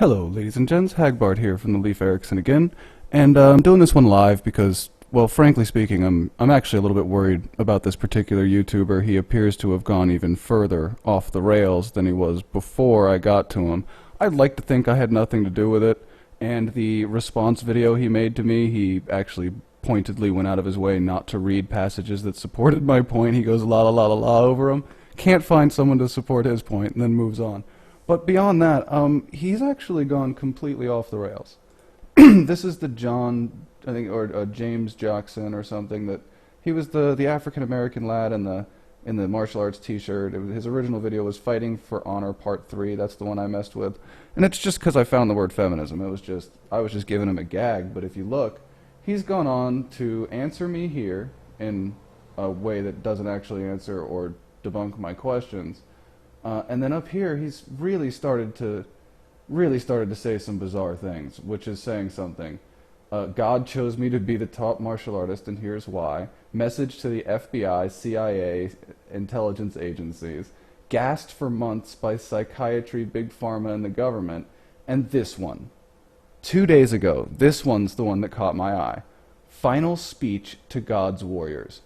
Hello, ladies and gents. Hagbard here from the Leaf Erickson again, and I'm doing this one live because, well, frankly speaking, I'm actually a little bit worried about this particular YouTuber. He appears to have gone even further off the rails than he was before I got to him. I'd like to think I had nothing to do with it, and the response video he made to me, he actually pointedly went out of his way not to read passages that supported my point. He goes la la la la la over them, can't find someone to support his point, and then moves on. But beyond that, he's actually gone completely off the rails. This is the John, I think, or James Jackson or something, that he was the African American lad in the martial arts T-shirt. His original video was Fighting for Honor Part 3. That's the one I messed with, and it's just because I found the word feminism. I was just giving him a gag. But if you look, he's gone on to answer me here in a way that doesn't actually answer or debunk my questions. And then up here, he's really started to say some bizarre things, which is saying something. God chose me to be the top martial artist, and here's why. Message to the FBI, CIA, intelligence agencies. Gassed for months by psychiatry, big pharma, and the government. And this one. 2 days ago, this one's the one that caught my eye. Final speech to God's warriors.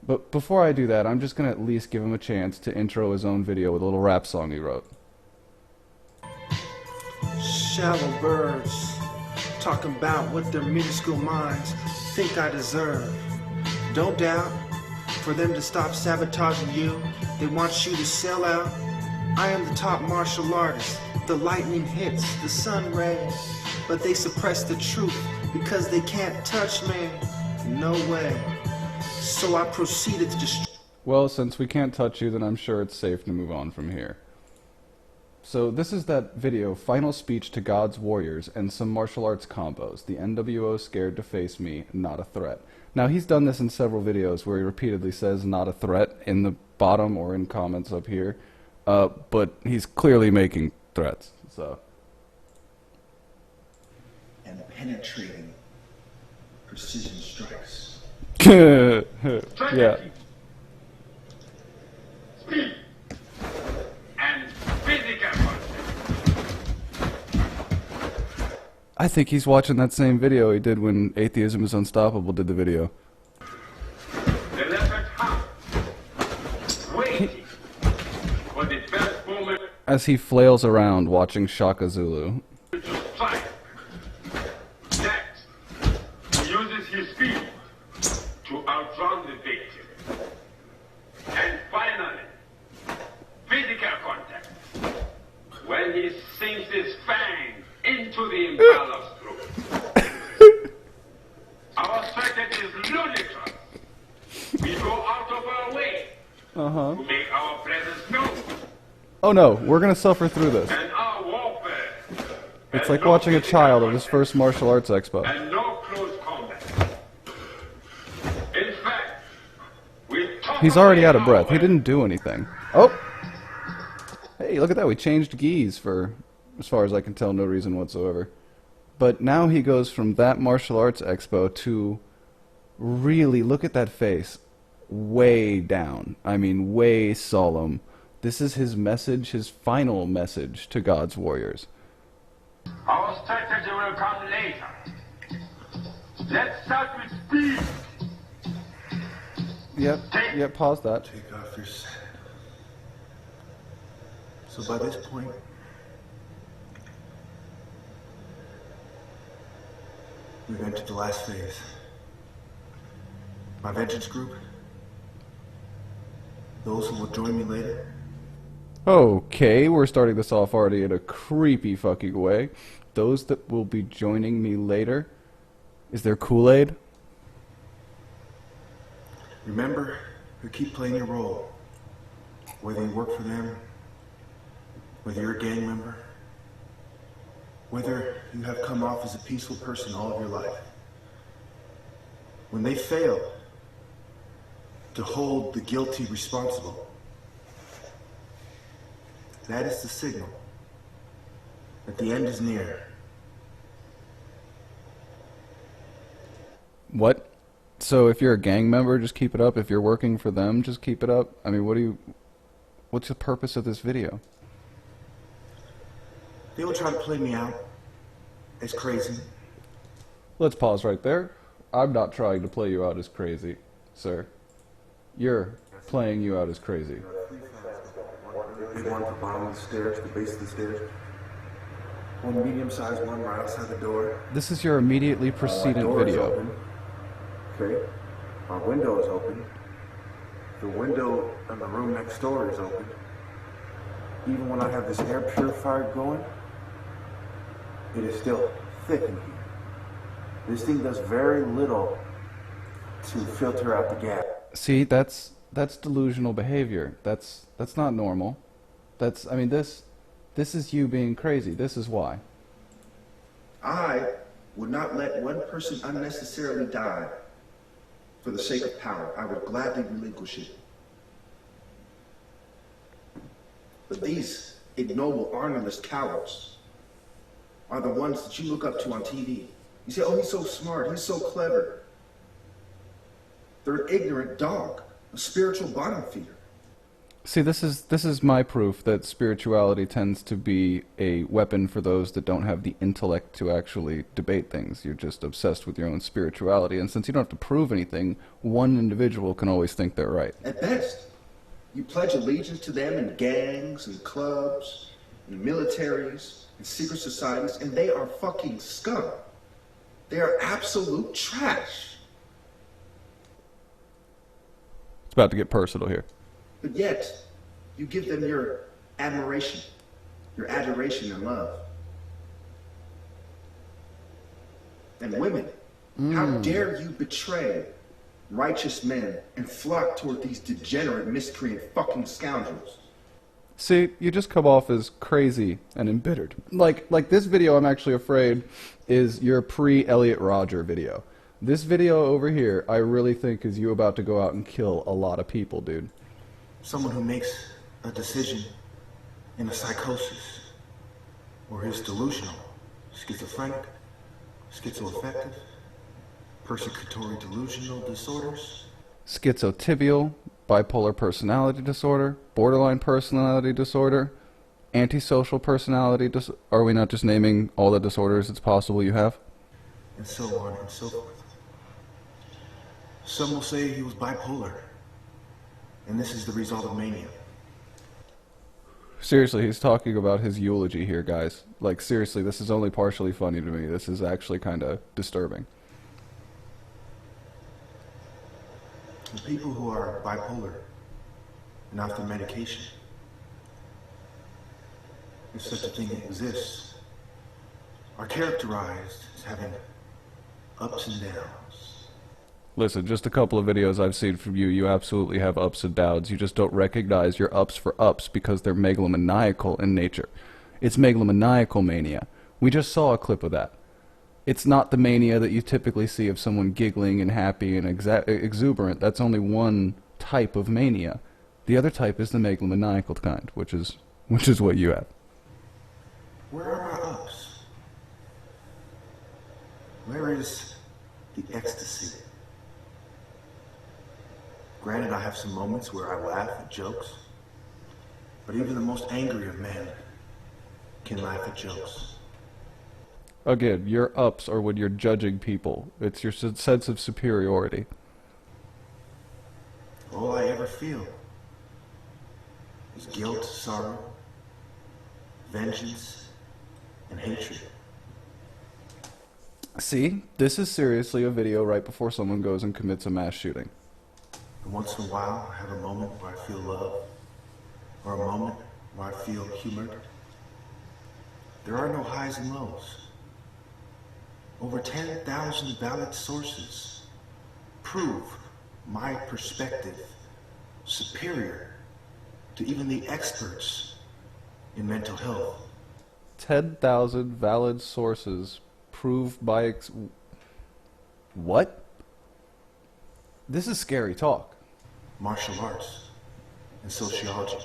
But before I do that, I'm just going to at least give him a chance to intro his own video with a little rap song he wrote. Shallow birds, talking about what their minuscule minds think I deserve. Don't doubt, for them to stop sabotaging you, they want you to sell out. I am the top martial artist, the lightning hits, the sun rays, but they suppress the truth because they can't touch me. No way. So I proceeded to destroy. Well, since we can't touch you, then I'm sure it's safe to move on from here. So this is that video, Final Speech to God's Warriors, and some martial arts combos. The NWO scared to face me, not a threat. Now, he's done this in several videos where he repeatedly says not a threat in the bottom or in comments up here, but he's clearly making threats, so. And penetrating precision strikes. Yeah. Speed and physical contact. I think he's watching that same video he did when Atheism is Unstoppable did the video. The left half waiting for the best moment As he flails around watching Shaka Zulu. to strike. Next, he uses his speed to outrun the victim. And finally, physical contact. When he sinks his fang into the impala's throat. Our strategy is ludicrous. We go out of our way to make our presence known. Oh no, we're gonna suffer through this. And our warfare. It's like watching a child at his first martial arts expo. And no close combat. In fact, He's already out of breath. He didn't do anything. Oh! Hey, look at that. We changed geese for, as far as I can tell, no reason whatsoever. But now he goes from that martial arts expo to really, look at that face. Way down. I mean, way solemn. This is his message, his final message to God's warriors. Our strategy will come later. Let's start with speed. Yep, pause that. Take off your set. So by this point, we've entered the last phase. My vengeance group, those who will join me later, Okay, we're starting this off already in a creepy fucking way. Those that will be joining me later. Is there Kool-Aid? remember to keep playing your role. Whether you work for them, whether you're a gang member, whether you have come off as a peaceful person all of your life. When they fail to hold the guilty responsible, that is the signal that the end is near. What? So if you're a gang member, just keep it up. If you're working for them, just keep it up. I mean, what's the purpose of this video? They would try to play me out as crazy. Let's pause right there. I'm not trying to play you out as crazy, sir. You're playing you out as crazy. Big one at the bottom of the stairs, the base of the stairs. One medium-sized one right outside the door. This is your immediately precedent video. Open. Okay. Our window is open. The window in the room next door is open. Even when I have this air purifier going, it is still thick in here. This thing does very little to filter out the gas. See, that's delusional behavior. That's not normal. I mean, this is you being crazy. This is why. I would not let one person unnecessarily die for the sake of power. I would gladly relinquish it. But these ignoble, honorless cowards are the ones that you look up to on TV. You say, oh, he's so smart, he's so clever. They're an ignorant dog, a spiritual bottom feeder. See, this is my proof that spirituality tends to be a weapon for those that don't have the intellect to actually debate things. You're just obsessed with your own spirituality, and since you don't have to prove anything, one individual can always think they're right. At best, you pledge allegiance to them in gangs and clubs and militaries and secret societies, and they are fucking scum. They are absolute trash. It's about to get personal here. But yet, you give them your admiration, your adoration and love. And women, how dare you betray righteous men and flock toward these degenerate, miscreant fucking scoundrels? See, you just come off as crazy and embittered. Like this video, I'm actually afraid, is your pre-Elliot Rodger video. This video over here, I really think is you about to go out and kill a lot of people, dude. Someone who makes a decision in a psychosis, or is delusional, schizophrenic, schizoaffective, persecutory delusional disorders, Schizotibial, bipolar personality disorder, borderline personality disorder, antisocial personality disorder. Are we not just naming all the disorders it's possible you have? and so on and so forth. Some will say he was bipolar, and this is the result of mania. Seriously, he's talking about his eulogy here, guys. Like, seriously, this is only partially funny to me. This is actually kind of disturbing. The people who are bipolar and off their medication, if such a thing exists, are characterized as having ups and downs. Listen, just a couple of videos I've seen from you, you absolutely have ups and downs. You just don't recognize your ups for ups because they're megalomaniacal in nature. It's megalomaniacal mania. We just saw a clip of that. It's not the mania that you typically see of someone giggling and happy and exuberant. That's only one type of mania. The other type is the megalomaniacal kind, which is what you have. Where are our ups? Where is the ecstasy? Granted, I have some moments where I laugh at jokes, but even the most angry of men can laugh at jokes. Again, your ups are when you're judging people. It's your sense of superiority. All I ever feel is guilt, sorrow, vengeance, and hatred. See, this is seriously a video right before someone goes and commits a mass shooting. And once in a while, I have a moment where I feel love, or a moment where I feel humored. There are no highs and lows. Over 10,000 valid sources prove my perspective superior to even the experts in mental health. 10,000 valid sources prove by what? This is scary talk. Martial arts and sociology.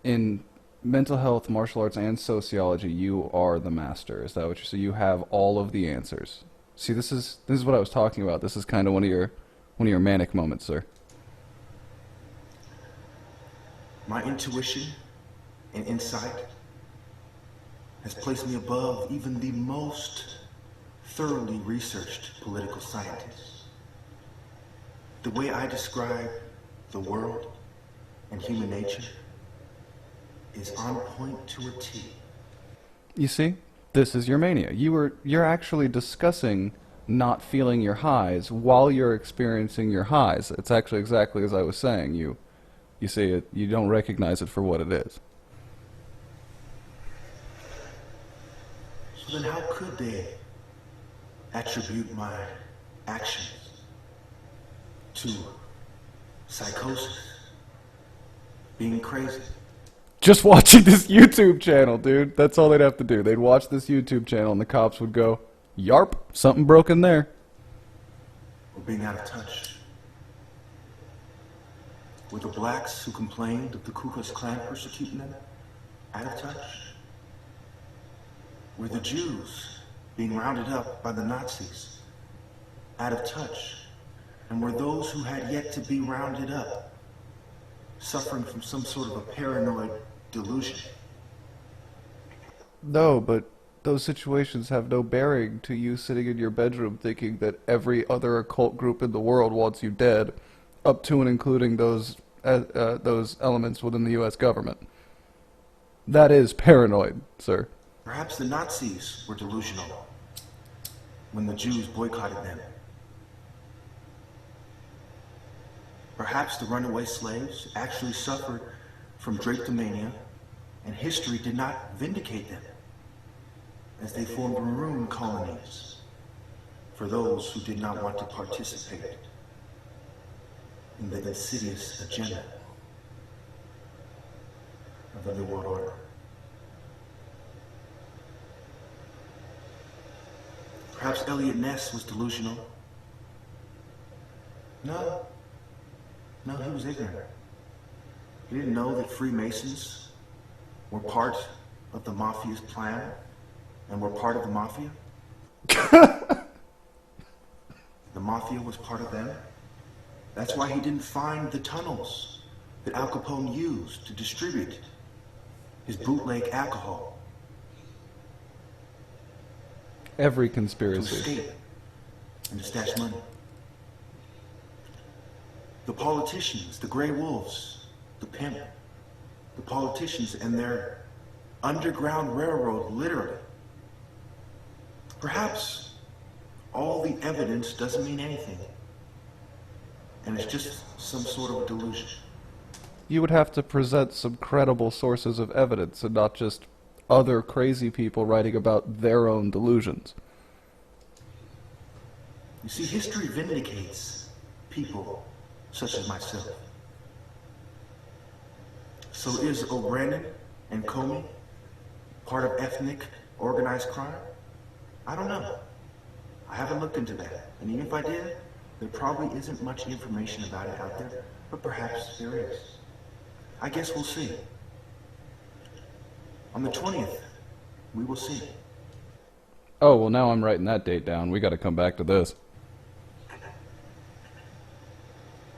In mental health, martial arts, and sociology, you are the master. Is that what you say? You have all of the answers. See, this is what I was talking about. This is kind of one of your manic moments, sir. My intuition and insight has placed me above even the most thoroughly researched political scientists. The way I describe the world and human nature is on point to a T. You see, this is your mania. You're actually discussing not feeling your highs while you're experiencing your highs. It's actually exactly as I was saying. You see it, you don't recognize it for what it is. So then how could they attribute my actions to psychosis, being crazy? Just watching this YouTube channel, dude. That's all they'd have to do. They'd watch this YouTube channel and the cops would go, "Yarp, something broken there." Or being out of touch? Were the blacks who complained of the Ku Klux Klan persecuting them out of touch? Were the Jews being rounded up by the Nazis out of touch? And were those who had yet to be rounded up suffering from some sort of a paranoid delusion? No, but those situations have no bearing to you sitting in your bedroom thinking that every other occult group in the world wants you dead, up to and including those elements within the U.S. government. That is paranoid, sir. Perhaps the Nazis were delusional when the Jews boycotted them. Perhaps the runaway slaves actually suffered from drapetomania, and history did not vindicate them, as they formed maroon colonies for those who did not want to participate in the insidious agenda of the New World Order. Perhaps Elliot Ness was delusional. No, he was ignorant. He didn't know that Freemasons were part of the Mafia's plan and were part of the Mafia. The Mafia was part of them. That's why he didn't find the tunnels that Al Capone used to distribute his bootleg alcohol. Every To conspiracy. escape and to stash money. The politicians, the gray wolves, the pimp, the politicians and their underground railroad, literally. Perhaps all the evidence doesn't mean anything, and it's just some sort of a delusion. You would have to present some credible sources of evidence and not just other crazy people writing about their own delusions. You see, history vindicates people such as myself. So is O'Brien and Comey part of ethnic organized crime? I don't know. I haven't looked into that. And even if I did, there probably isn't much information about it out there, but perhaps there is. I guess we'll see. On the 20th, we will see. Oh, well, now I'm writing that date down. We got to come back to this.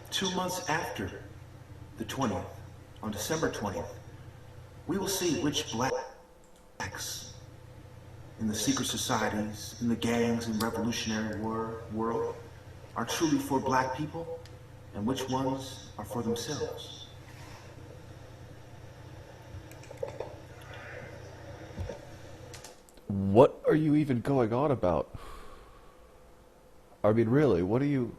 2 months after the 20th, on December 20th, we will see which blacks in the secret societies, in the gangs and revolutionary world are truly for black people and which ones are for themselves. What are you even going on about? I mean, really, what are you...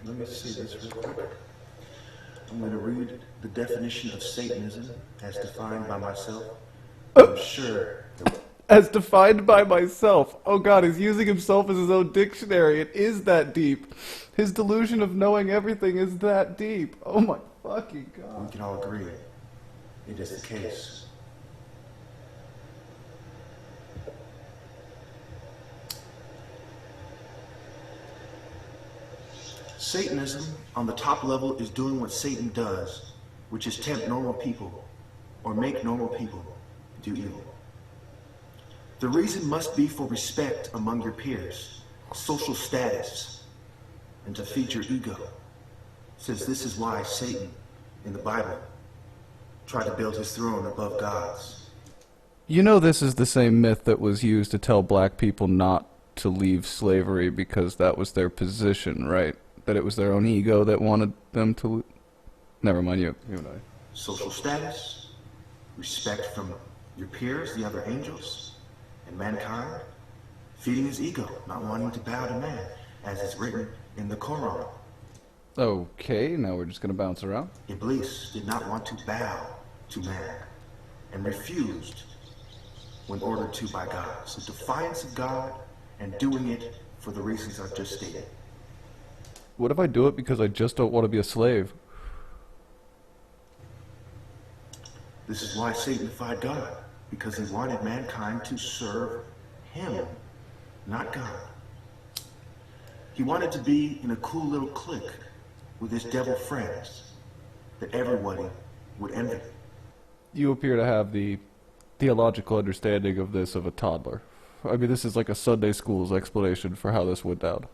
Let me see this real quick. I'm going to read the definition of Satanism as defined by myself. I'm sure. As defined by myself. Oh god, he's using himself as his own dictionary. It is that deep. His delusion of knowing everything is that deep. Oh my fucking god. We can all agree it is the case. Satanism, on the top level, is doing what Satan does, which is tempt normal people, or make normal people do evil. The reason must be for respect among your peers, social status, and to feed your ego, since this is why Satan, in the Bible, tried to build his throne above God's. You know this is the same myth that was used to tell black people not to leave slavery because that was their position, right? That it was their own ego that wanted them to... Never mind, you and I. Social status, respect from your peers, the other angels, and mankind, feeding his ego, not wanting to bow to man, as is written in the Quran. Okay, now we're just gonna bounce around. Iblis did not want to bow to man, and refused when ordered to by God. So defiance of God and doing it for the reasons I've just stated. What if I do it because I just don't want to be a slave? This is why Satan defied God, because he wanted mankind to serve him, not God. He wanted to be in a cool little clique with his devil friends that everybody would envy. You appear to have the theological understanding of this of a toddler. I mean, this is like a Sunday school's explanation for how this went down.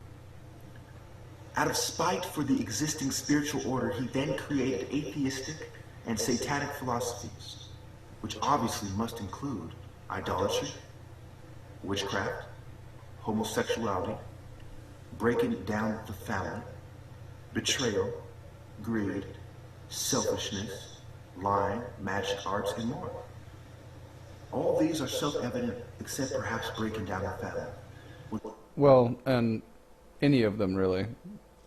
Out of spite for the existing spiritual order, he then created atheistic and satanic philosophies, which obviously must include idolatry, witchcraft, homosexuality, breaking down the family, betrayal, greed, selfishness, lying, magic arts, and more. All these are self-evident, except perhaps breaking down the family. Well, and any of them, really.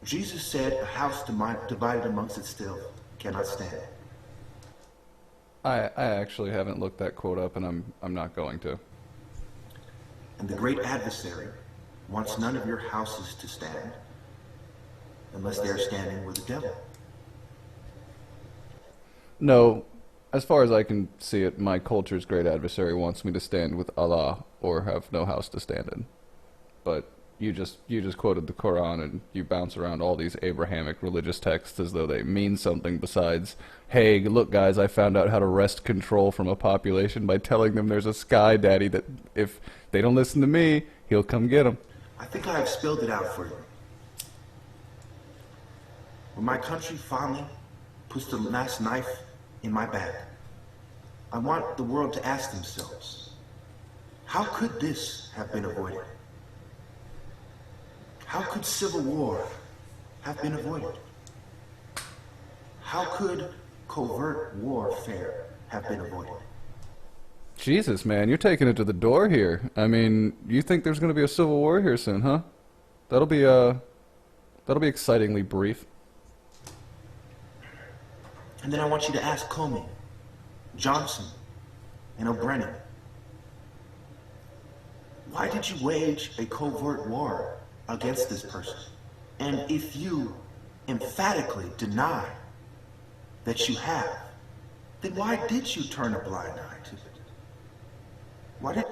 Jesus said, a house divided amongst itself cannot stand. I actually haven't looked that quote up, and I'm not going to. And the great adversary wants none of your houses to stand unless they are standing with the devil. No, as far as I can see it, my culture's great adversary wants me to stand with Allah or have no house to stand in. But you just quoted the Quran and you bounce around all these Abrahamic religious texts as though they mean something besides, hey, look guys, I found out how to wrest control from a population by telling them there's a sky daddy that if they don't listen to me, he'll come get them. I think I have spelled it out for you. When my country finally puts the last knife in my bag, I want the world to ask themselves, how could this have been avoided? How could civil war have been avoided? How could covert warfare have been avoided? Jesus, man, you're taking it to the door here. I mean, you think there's going to be a civil war here soon, huh? That'll be excitingly brief. And then I want you to ask Comey, Johnson, and O'Brien, why did you wage a covert war against this person? And if you emphatically deny that you have, then why did you turn a blind eye to it? Why did...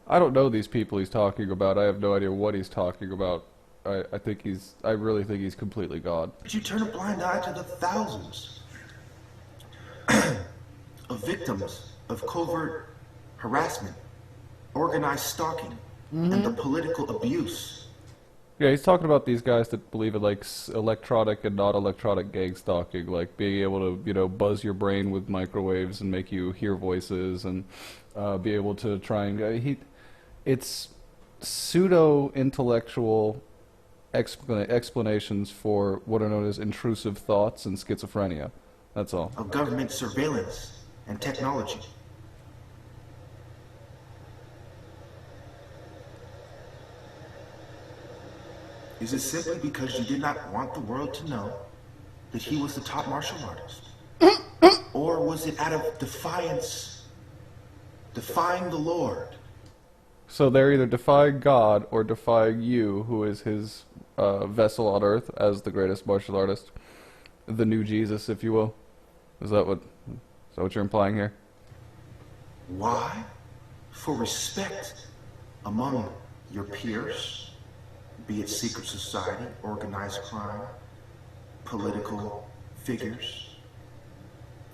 I don't know these people he's talking about. I have no idea what he's talking about. I really think he's completely God. Did you turn a blind eye to the thousands of victims of covert harassment, organized stalking, and the political abuse? Yeah, he's talking about these guys that believe in like electronic and not electronic gang stalking, like being able to, you know, buzz your brain with microwaves and make you hear voices and be able to try and it's pseudo-intellectual explanations for what are known as intrusive thoughts and schizophrenia. That's all. Of government surveillance and technology. Is it simply because you did not want the world to know that he was the top martial artist? Or was it out of defiance, defying the Lord? So they're either defying God or defying you, who is his vessel on earth as the greatest martial artist. The new Jesus, if you will. Is that what you're implying here? Why? For respect among your peers, be it secret society, organized crime, political figures.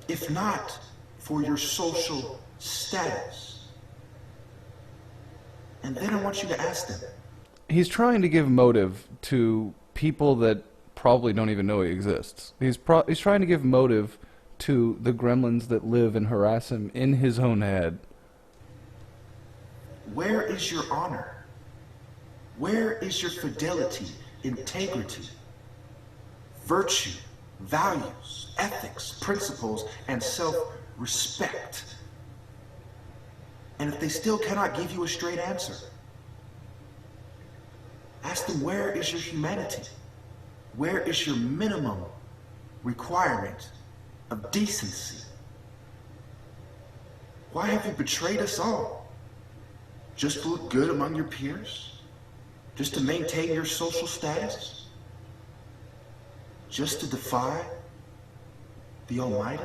If not for your social status. And then I want you to ask them. He's trying to give motive to people that probably don't even know he exists. He's trying to give motive to the gremlins that live and harass him in his own head. Where is your honor? Where is your fidelity, integrity, virtue, values, ethics, principles, and self-respect? And if they still cannot give you a straight answer, ask them, where is your humanity? Where is your minimum requirement of decency? Why have you betrayed us all? Just to look good among your peers? Just to maintain your social status? Just to defy the Almighty?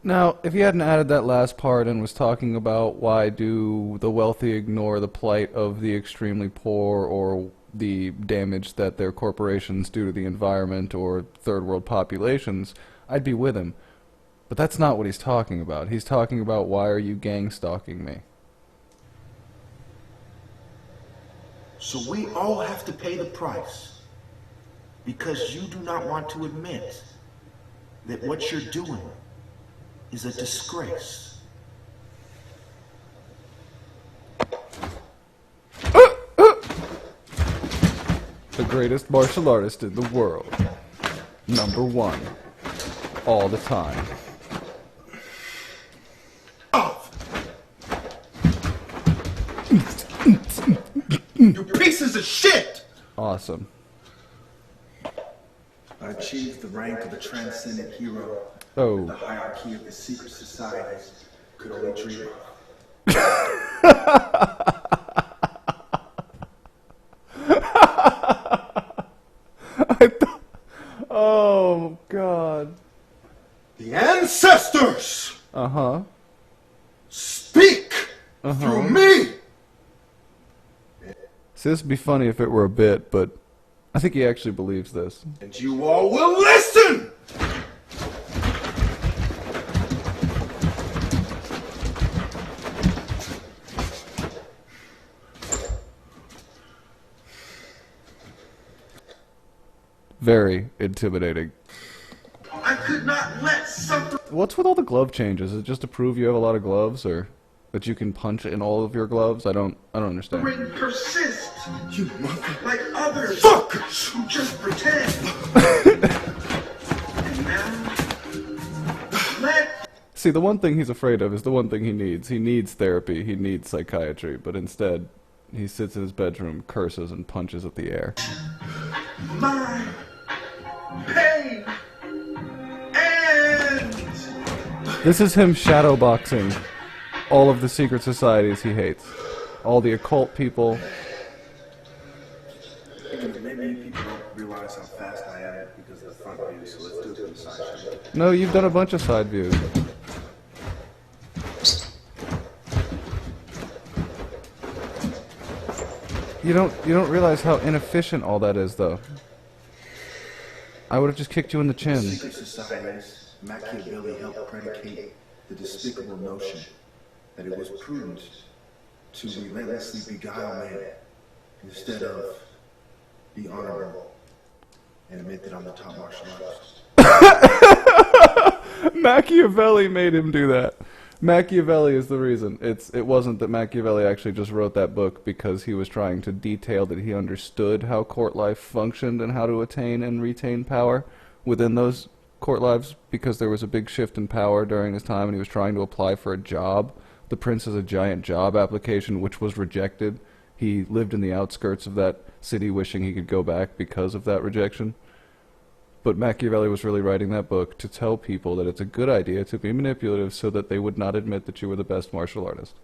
Now, if you hadn't added that last part and was talking about why do the wealthy ignore the plight of the extremely poor or the damage that their corporations do to the environment or third world populations, I'd be with him. But that's not what he's talking about. He's talking about, why are you gang stalking me? So we all have to pay the price because you do not want to admit that what you're doing is a disgrace. The greatest martial artist in the world. Number one. All the time. You pieces of shit! Awesome. I achieved the rank of a transcendent hero. Oh. The hierarchy of the secret societies could only dream of. Oh, God. The ancestors Uh-huh. speak through me! See, this would be funny if it were a bit, but I think he actually believes this. And you all will listen! Very intimidating. I could not let something What's with all the glove changes? Is it just to prove you have a lot of gloves, or that you can punch in all of your gloves? I don't understand. persist. You mother... like others fuckers who just pretend. And now, let... See, the one thing he's afraid of is the one thing he needs. He needs therapy, he needs psychiatry, but instead, he sits in his bedroom, curses, and punches at the air. my pain and... This is him shadowboxing all of the secret societies he hates. All the occult people. Maybe people don't realize how fast I am because of the front view, so let's do it from the side view. No, you've done a bunch of side views. You don't realize how inefficient all that is, though. I would have just kicked you in the chin. Secret societies, Machiavelli helped predicate the despicable notion that it was prudent to relentlessly beguile man instead of be honorable and admit that I'm the top martial artist. Machiavelli made him do that. Machiavelli is the reason. It wasn't that Machiavelli actually just wrote that book because he was trying to detail that he understood how court life functioned and how to attain and retain power within those court lives, because there was a big shift in power during his time and he was trying to apply for a job. The Prince is a giant job application which was rejected. He lived in the outskirts of that city wishing he could go back because of that rejection. But Machiavelli was really writing that book to tell people that it's a good idea to be manipulative so that they would not admit that you were the best martial artist.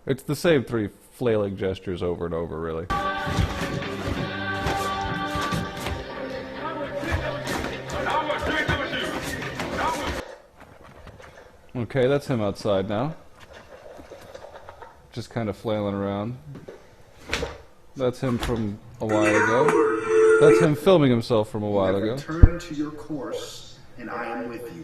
It's the same three flailing gestures over and over, really. Okay, that's him outside now. Just kind of flailing around. That's him from a while ago. That's him filming himself from a while ago. Return to your course, and I am with you.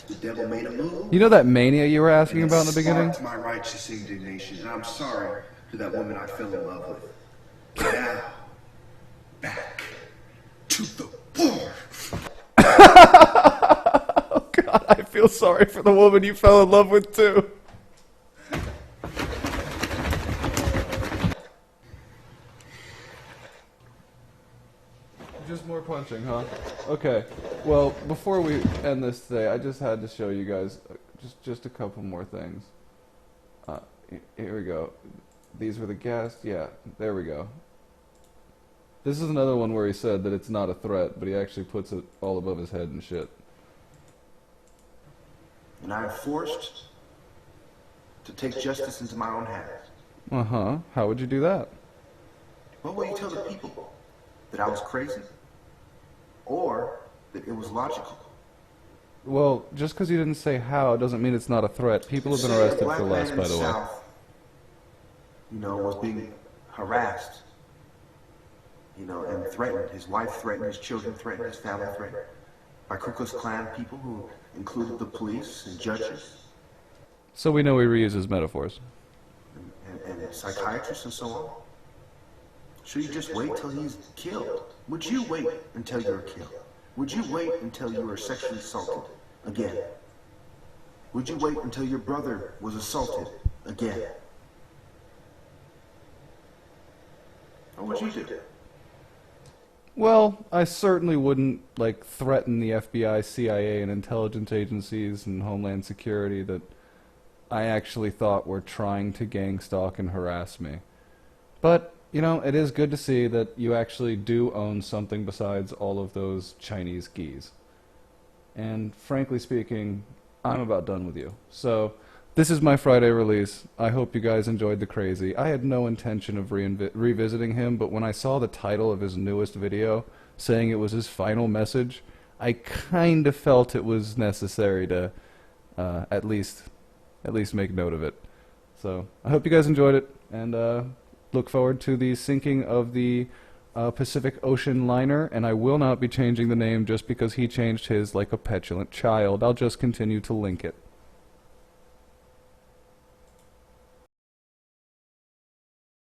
The devil made a move. You know that mania you were asking and about in the beginning? sparked my righteous indignation, and I'm sorry to that woman I fell in love with. But now, back to the war. Oh God, I feel sorry for the woman you fell in love with too. Just more punching, huh? Okay. Well, before we end this today, I just had to show you guys just a couple more things. Here we go. These were the guests. Yeah, there we go. This is another one where he said that it's not a threat, but he actually puts it all above his head and shit. And I am forced to take justice into my own hands. Uh-huh. How would you do that? What will you tell the people? That I was crazy? Or that it was logical? Well, just because you didn't say how doesn't mean it's not a threat. People have been arrested for less, by the way. South, was being harassed, and threatened. His wife threatened, his children threatened, his family threatened. By Ku Klux Klan people who included the police and judges. So we know he reuses metaphors. And psychiatrists and so on. Should you just wait till he's killed? Would you wait until you're killed? Would you wait until you were sexually assaulted again? Would you wait until your brother was assaulted again? What would you do? Well, I certainly wouldn't, threaten the FBI, CIA, and intelligence agencies and Homeland Security that I actually thought were trying to gang stalk and harass me. But it is good to see that you actually do own something besides all of those Chinese geese. And frankly speaking, I'm about done with you. So, this is my Friday release. I hope you guys enjoyed the crazy. I had no intention of revisiting him, but when I saw the title of his newest video saying it was his final message, I kind of felt it was necessary to at least make note of it. So, I hope you guys enjoyed it, and look forward to the sinking of the Pacific Ocean liner, and I will not be changing the name just because he changed his like a petulant child. I'll just continue to link it.